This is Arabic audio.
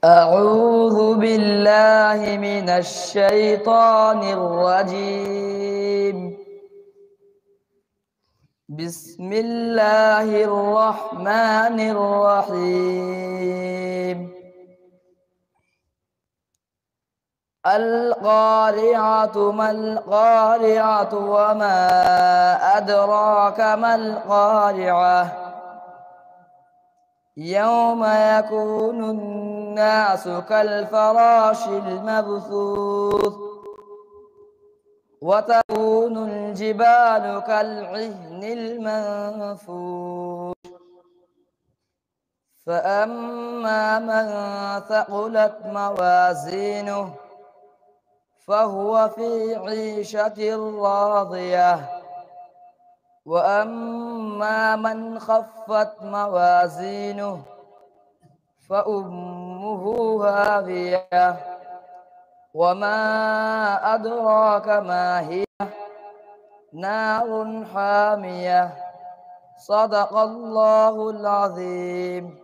أعوذ بالله من الشيطان الرجيم. بسم الله الرحمن الرحيم. القارعة ما القارعة وما أدراك ما القارعة يوم يكون الناس كالفراش المبثوث وتكون الجبال كالعهن المنفوش فأما من ثقلت موازينه فهو في عيشة راضية وأما من خفت موازينه فأمه هاوية وما أدراك ما هي نار حامية. صدق الله العظيم.